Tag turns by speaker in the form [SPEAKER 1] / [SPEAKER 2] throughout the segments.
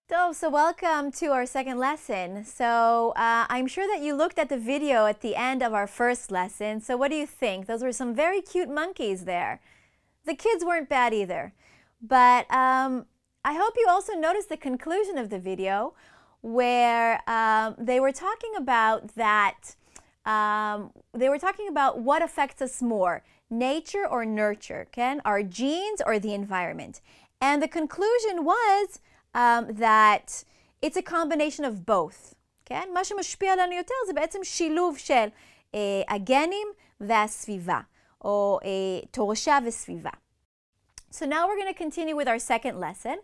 [SPEAKER 1] So welcome to our second lesson. I'm sure that you looked at the video at the end of our first lesson. So what do you think? Those were some very cute monkeys there. The kids weren't bad either. But I hope you also noticed the conclusion of the video where they were talking about what affects us more, nature or nurture, okay? Our genes or the environment. And the conclusion was that it's a combination of both. כן? מה שמשפיע עלינו יותר זה בעצם שילוב של הגנים והסביבה, או תורשה וסביבה. So now we're going to continue with our second lesson,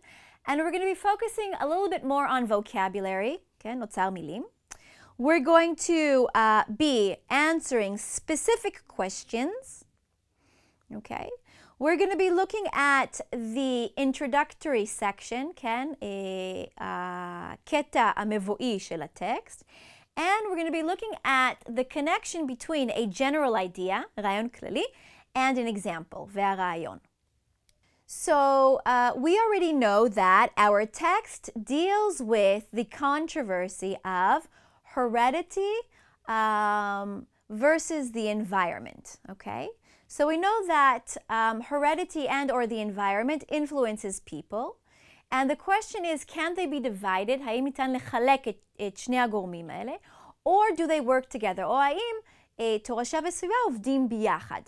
[SPEAKER 1] and we're going to be focusing a little bit more on vocabulary, כן? אוצר מילים. We're going to be answering specific questions, okay? We're going to be looking at the introductory section, כן? קטע המבואי של הטקסט. And we're going to be looking at the connection between a general idea, רעיון כללי, and an example, והרעיון. So we already know that our text deals with the controversy of heredity versus the environment, okay? So we know that heredity and or the environment influences people. And the question is, can they be divided? האם ניתן לחלק את שני הגורמים האלה? Or do they work together? או האם תורשה וסביבה עובדים ביחד?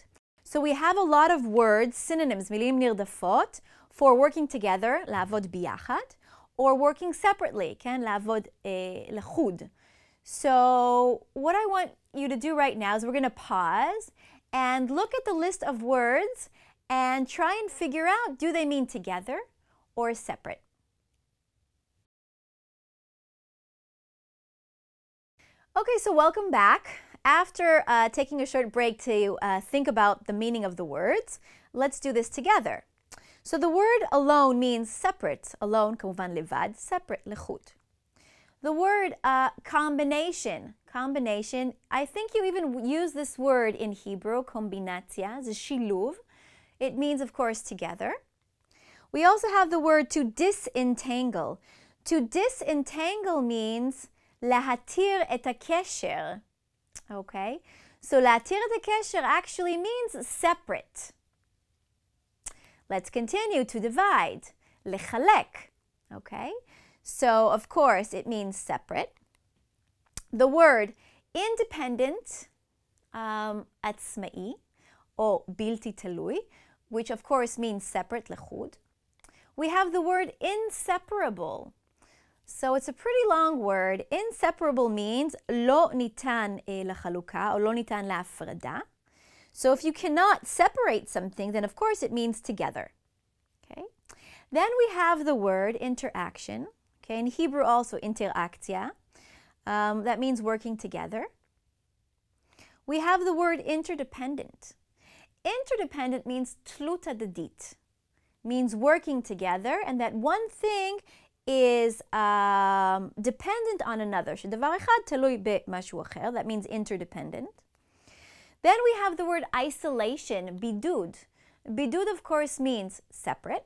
[SPEAKER 1] So we have a lot of words, synonyms, מילים נרדפות, for working together, לעבוד ביחד, or working separately, כן? לעבוד לחוד. So what I want you to do right now is we're going to pause and look at the list of words and try and figure out, do they mean together or separate? Okay, so welcome back. After taking a short break to think about the meaning of the words, let's do this together. So the word alone means separate. alone, כמובן לבד, separate, לחוד. The word combination, I think you even use this word in Hebrew, kombinacja, זה שילוב. It means, of course, together. We also have the word to disentangle. To disentangle means להתיר את הקשר. Okay? So להתיר את הקשר actually means separate. Let's continue. To divide, לחלק. Okay? So, of course, it means separate. The word independent, עצמאי, or בלתי תלוי, which of course means separate, לחוד. We have the word inseparable. So it's a pretty long word. Inseparable means לא ניתן לחלוקה, או לא ניתן להפרדה. So if you cannot separate something, then of course it means together. Okay? Then we have the word interaction. Okay, in Hebrew also interakcja. That means working together. We have the word interdependent. Interdependent means תלות הדדית. Means working together and that one thing is dependent on another. שדבר אחד תלוי במשהו אחר. That means interdependent. Then we have the word isolation, בידוד. בידוד of course means separate.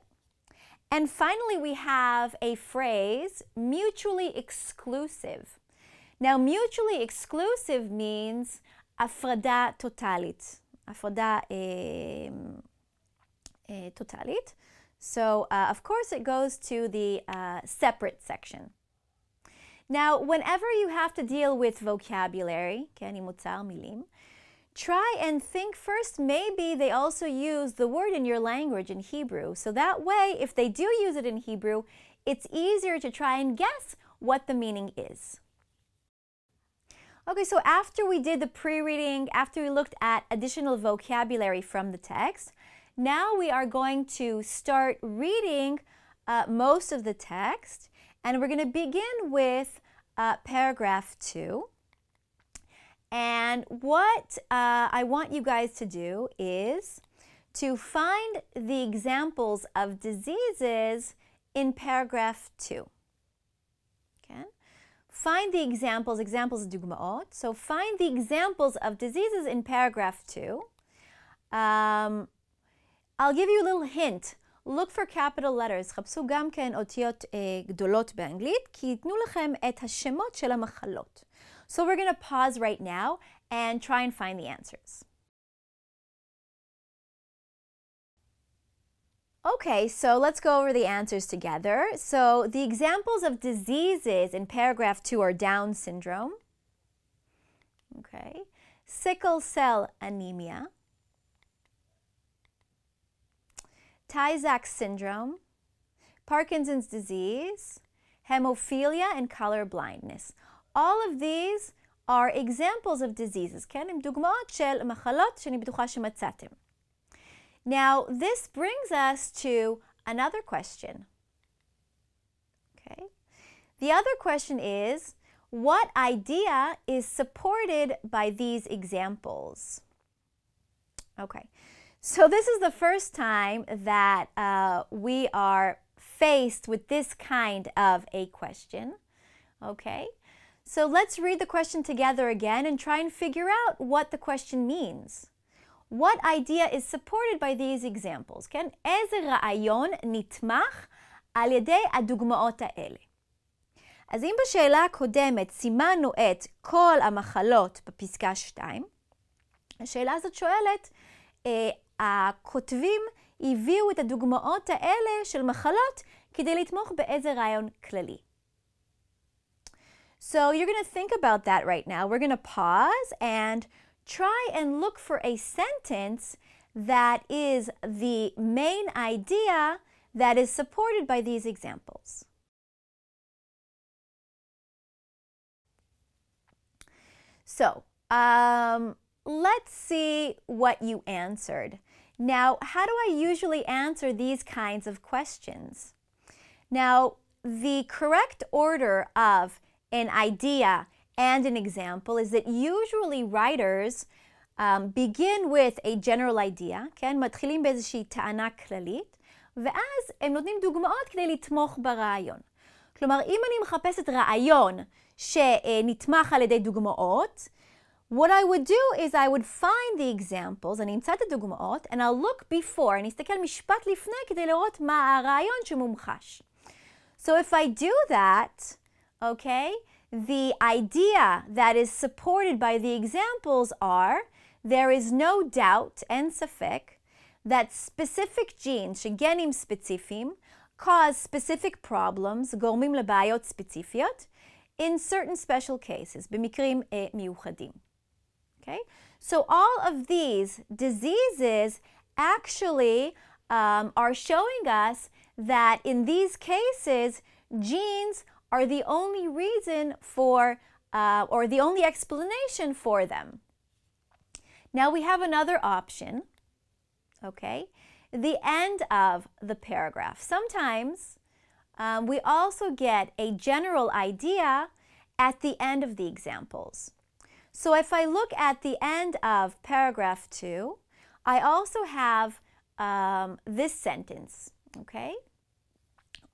[SPEAKER 1] And finally, we have a phrase, mutually exclusive. Now, mutually exclusive means הפרדה טוטלית. הפרדה טוטלית. So, of course, it goes to the separate section. Now, whenever you have to deal with vocabulary, כן, עם אוצר מילים, try and think first, maybe they also use the word in your language in Hebrew. So that way, if they do use it in Hebrew, it's easier to try and guess what the meaning is. Okay, so after we did the pre-reading, after we looked at additional vocabulary from the text, now we are going to start reading most of the text, and we're going to begin with paragraph 2. And what I want you guys to do is to find the examples of diseases in paragraph 2. Okay? Find the examples דוגמאות. So find the examples of diseases in paragraph 2. I'll give you a little hint. look for capital letters. חפשו גם כן אותיות גדולות באנגלית, כי ייתנו לכם את השמות של המחלות. So we're going to pause right now and try and find the answers. Okay, so let's go over the answers together. So the examples of diseases in paragraph 2 are Down syndrome, okay, sickle cell anemia, Tay-Sachs syndrome, Parkinson's disease, hemophilia, and color blindness. All of these are examples of diseases, כן? הם דוגמאות של מחלות שאני בטוחה שמצאתם. Now, this brings us to another question. Okay? The other question is, what idea is supported by these examples? Okay, so this is the first time that we are faced with this kind of a question. Okay, so let's read the question together again and try and figure out what the question means. What idea is supported by these examples? כן? איזה רעיון נתמך על ידי הדוגמאות האלה? אז אם בשאלה הקודמת סימנו את כל המחלות בפסקה 2, השאלה הזאת שואלת, הכותבים הביאו את הדוגמאות האלה של מחלות כדי לתמוך באיזה רעיון כללי. So you're going to think about that right now. We're going to pause and try and look for a sentence that is the main idea that is supported by these examples. So, let's see what you answered. Now, how do I usually answer these kinds of questions? Now, the correct order of an idea and an example is that usually writers begin with a general idea, כן? מתחילים באיזושהי טענה כללית, ואז הם נותנים דוגמאות כדי לתמוך ברעיון. כלומר, אם אני מחפשת רעיון שנתמך על ידי דוגמאות, what I would do is I would find the examples, אני אמצא את הדוגמאות, and I'll look before, אני אסתכל משפט לפני כדי לראות מה הרעיון שמומחש. So if I do that, okay, the idea that is supported by the examples are, there is no doubt, אין ספק, that specific genes, שגנים ספציפיים, cause specific problems, גורמים לבעיות ספציפיות, in certain special cases, במקרים מיוחדים. Okay? So all of these diseases actually are showing us that in these cases, genes are the only reason for, or the only explanation for them. Now we have another option, okay? The end of the paragraph. Sometimes we also get a general idea at the end of the examples. So if I look at the end of paragraph 2, I also have this sentence, okay?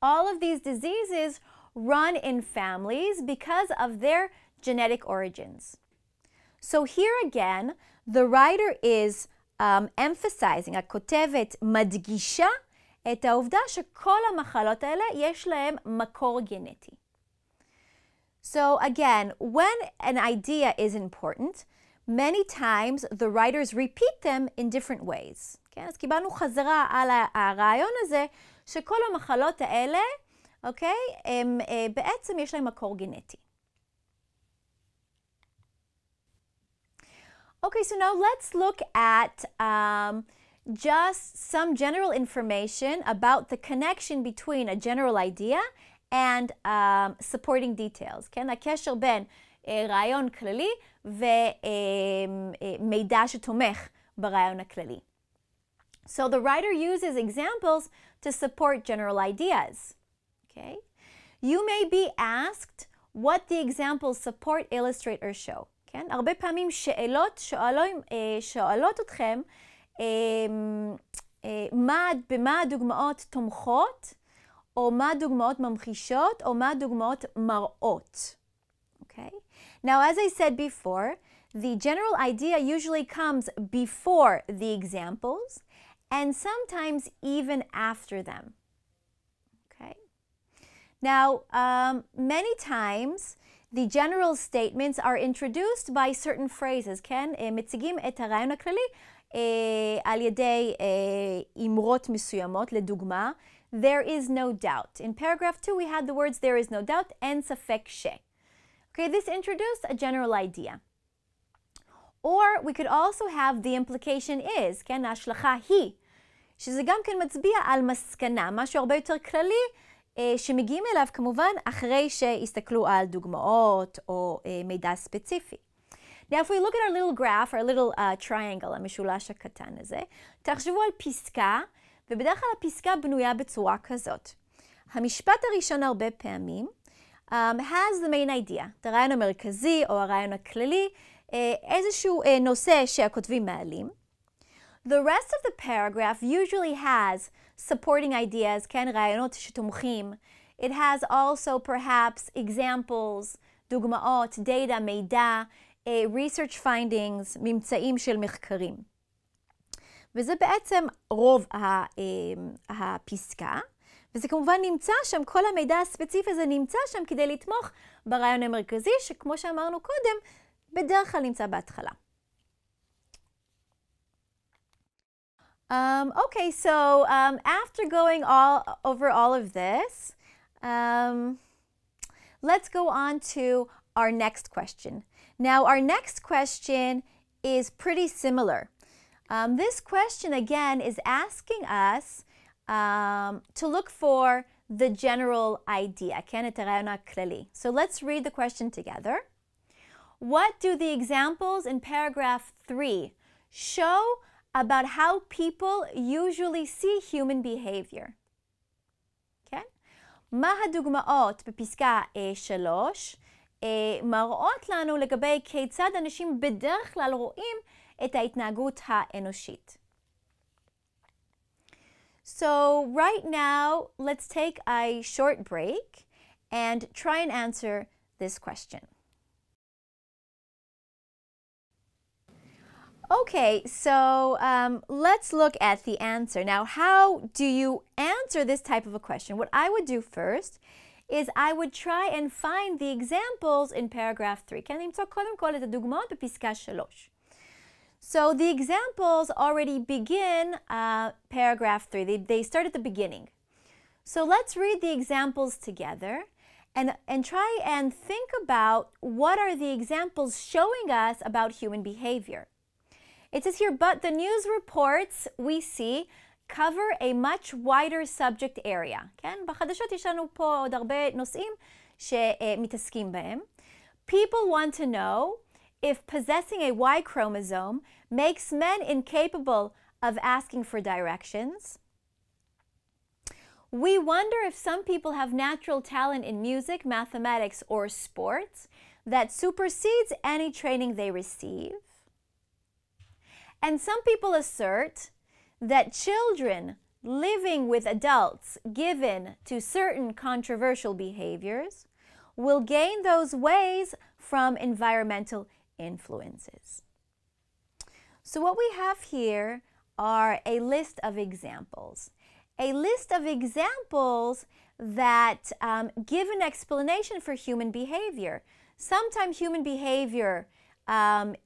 [SPEAKER 1] All of these diseases run in families because of their genetic origins. So here again, the writer is emphasizing, הכותבת מדגישה את העובדה שכל המחלות האלה יש להם מקור גנטי. So again, when an idea is important, many times the writers repeat them in different ways. כן? אז קיבלנו חזרה על הרעיון הזה שכל המחלות האלה, אוקיי, הם בעצם יש להם מקור גנטי. Okay, so now let's look at just some general information about the connection between a general idea and supporting details. כן? הקשר בין רעיון כללי ומידע שתומך ברעיון הכללי. So the writer uses examples to support general ideas. Okay? You may be asked what the examples support, illustrate, or show. כן? הרבה פעמים שאלות שואלות אתכם במה הדוגמאות תומכות, או מה הדוגמאות ממחישות, או מה הדוגמאות מראות. Okay? Now, as I said before, the general idea usually comes before the examples, and sometimes even after them. Okay? Now, many times, the general statements are introduced by certain phrases, כן? מציגים את הרעיון הכללי על ידי אמרות מסוימות, לדוגמה, there is no doubt. In paragraph 2, we had the words there is no doubt, אין ספק ש. Okay, this introduced a general idea. Or we could also have the implication is, כן? ההשלכה היא, שזה גם כן מצביע על מסקנה, משהו הרבה יותר כללי, שמגיעים אליו כמובן אחרי שהסתכלו על דוגמאות או מידע ספציפי. Now, if we look at our little graph, our little triangle, המשולש הקטן הזה, תחשבו על פסקה, ובדרך כלל הפסקה בנויה בצורה כזאת. המשפט הראשון הרבה פעמים has the main idea, את הרעיון המרכזי או הרעיון הכללי, איזשהו נושא שהכותבים מעלים. The rest of the paragraph usually has supporting ideas, כן, רעיונות שתומכים. It has also perhaps examples, דוגמאות, data, מידע, research findings, ממצאים של מחקרים. וזה בעצם רוב הפסקה, וזה כמובן נמצא שם, כל המידע הספציפי הזה נמצא שם כדי לתמוך ברעיון המרכזי, שכמו שאמרנו קודם, בדרך כלל נמצא בהתחלה. Okay, so after going over all of this, let's go on to our next question. Now, our next question is pretty similar. This question, again, is asking us to look for the general idea, כן, את הרעיון הכללי. So let's read the question together. What do the examples in paragraph 3 show about how people usually see human behavior? כן? מה הדוגמאות בפסקה 3 מראות לנו לגבי כיצד אנשים בדרך כלל רואים את ההתנהגות האנושית? So right now, let's take a short break and try and answer this question. Okay, so let's look at the answer. Now, how do you answer this type of a question? What I would do first is I would try and find the examples in paragraph 3. כן, למצוא קודם כל את הדוגמאות בפסקה 3. So the examples already begin paragraph 3. They start at the beginning. So let's read the examples together and try and think about what are the examples showing us about human behavior. It says here, but the news reports we see cover a much wider subject area. כן? בחדשות יש לנו פה עוד הרבה נושאים שמתעסקים בהם. People want to know if possessing a Y chromosome makes men incapable of asking for directions. We wonder if some people have natural talent in music, mathematics, or sports that supersedes any training they receive. And some people assert that children living with adults given to certain controversial behaviors will gain those ways from environmental influences. So what we have here are a list of examples. A list of examples that give an explanation for human behavior. Sometimes human behavior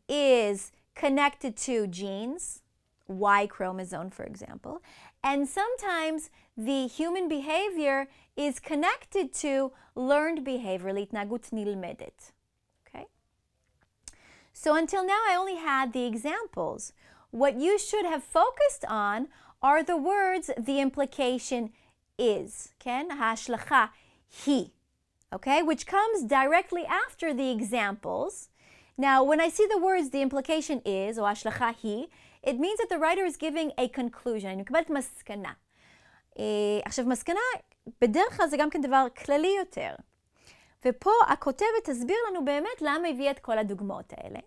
[SPEAKER 1] is connected to genes, Y chromosome, for example, and sometimes the human behavior is connected to learned behavior, להתנהגות נלמדת. Okay? So until now, I only had the examples. What you should have focused on are the words the implication is, כן? ההשלכה היא, okay? Which comes directly after the examples. Now, when I see the words the implication is, או ההשלכה היא, it means that the writer is giving a conclusion. אני מקבלת מסקנה. עכשיו, מסקנה, בדרך כלל זה גם כן דבר כללי יותר. ופה הכותבת תסביר לנו באמת למה הביאה את כל הדוגמאות האלה.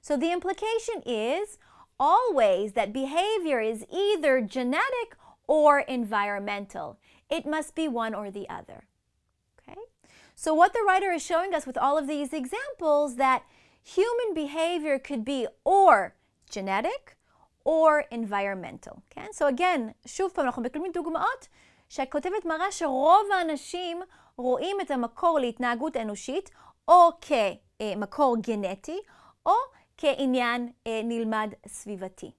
[SPEAKER 1] So the implication is always that behavior is either genetic or environmental. It must be one or the other. Okay? So what the writer is showing us with all of these examples that human behavior could be or genetic or environmental. כן? So again, שוב פעם, אנחנו מקבלים דוגמאות שהכותבת מראה שרוב האנשים רואים את המקור להתנהגות אנושית או כמקור גנטי או כעניין נלמד סביבתי.